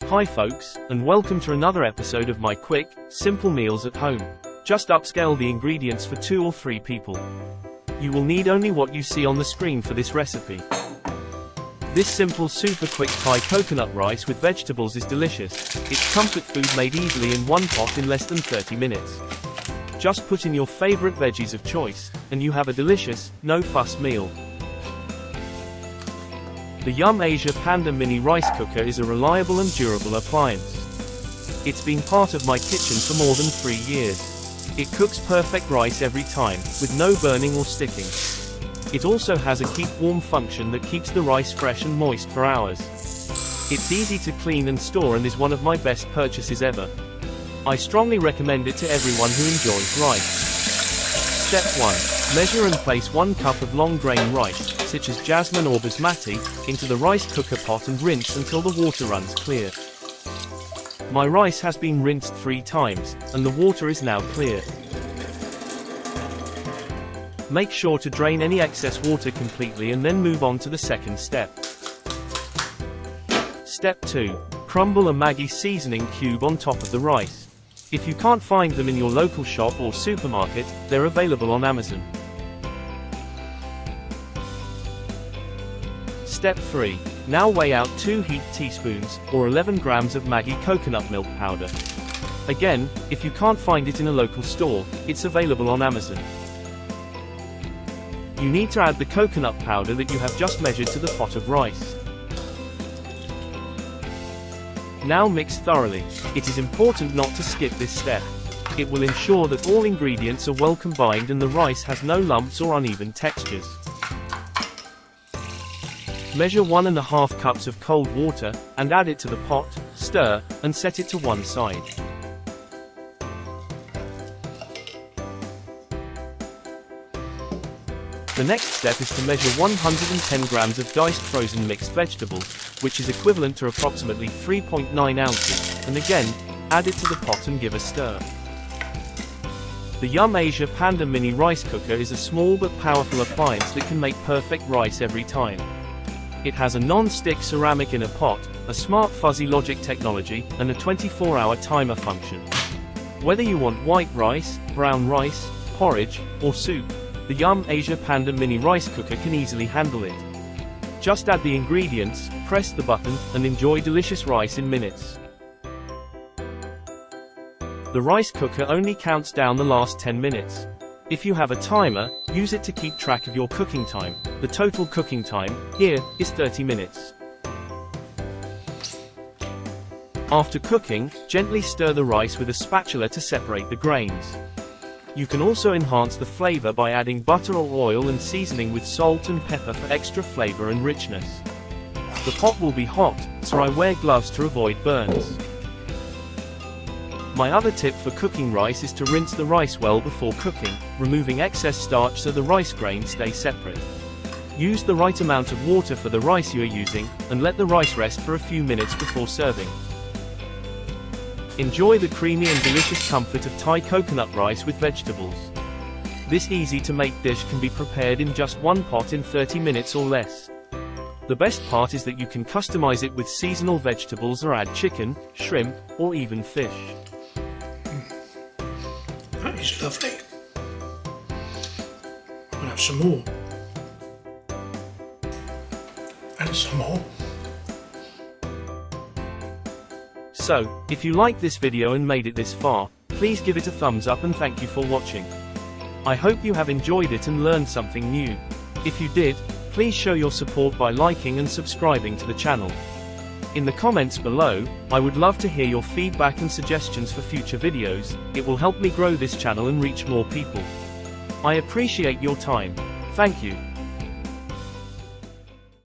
Hi folks, and welcome to another episode of my quick, simple meals at home. Just upscale the ingredients for 2 or 3 people. You will need only what you see on the screen for this recipe. This simple super quick Thai coconut rice with vegetables is delicious. It's comfort food made easily in one pot in less than 30 minutes. Just put in your favorite veggies of choice, and you have a delicious, no-fuss meal. The Yum Asia Panda Mini Rice Cooker is a reliable and durable appliance. It's been part of my kitchen for more than 3 years. It cooks perfect rice every time, with no burning or sticking. It also has a keep warm function that keeps the rice fresh and moist for hours. It's easy to clean and store and is one of my best purchases ever. I strongly recommend it to everyone who enjoys rice. Step 1. Measure and place 1 cup of long grain rice, such as jasmine or basmati, into the rice cooker pot and rinse until the water runs clear. My rice has been rinsed 3 times, and the water is now clear. Make sure to drain any excess water completely and then move on to the second step. Step 2. Crumble a Maggi seasoning cube on top of the rice. If you can't find them in your local shop or supermarket, they're available on Amazon. Step 3. Now weigh out 2 heaped teaspoons, or 11 grams of Maggi coconut milk powder. Again, if you can't find it in a local store, it's available on Amazon. You need to add the coconut powder that you have just measured to the pot of rice. Now mix thoroughly. It is important not to skip this step. It will ensure that all ingredients are well combined and the rice has no lumps or uneven textures. Measure 1½ cups of cold water, and add it to the pot, stir, and set it to one side. The next step is to measure 110 grams of diced frozen mixed vegetables, which is equivalent to approximately 3.9 ounces, and again, add it to the pot and give a stir. The Yum Asia Panda Mini Rice Cooker is a small but powerful appliance that can make perfect rice every time. It has a non-stick ceramic inner pot, a smart fuzzy logic technology, and a 24-hour timer function. Whether you want white rice, brown rice, porridge, or soup, the Yum Asia Panda Mini Rice Cooker can easily handle it. Just add the ingredients, press the button, and enjoy delicious rice in minutes. The rice cooker only counts down the last 10 minutes. If you have a timer, use it to keep track of your cooking time. The total cooking time, here, is 30 minutes. After cooking, gently stir the rice with a spatula to separate the grains. You can also enhance the flavor by adding butter or oil and seasoning with salt and pepper for extra flavor and richness. The pot will be hot, so I wear gloves to avoid burns. My other tip for cooking rice is to rinse the rice well before cooking, removing excess starch so the rice grains stay separate. Use the right amount of water for the rice you are using, and let the rice rest for a few minutes before serving. Enjoy the creamy and delicious comfort of Thai coconut rice with vegetables. This easy-to-make dish can be prepared in just one pot in 30 minutes or less. The best part is that you can customize it with seasonal vegetables or add chicken, shrimp, or even fish. That is lovely. I'm gonna have some more. And some more. So, if you liked this video and made it this far, please give it a thumbs up and thank you for watching. I hope you have enjoyed it and learned something new. If you did, please show your support by liking and subscribing to the channel. In the comments below, I would love to hear your feedback and suggestions for future videos. It will help me grow this channel and reach more people. I appreciate your time. Thank you.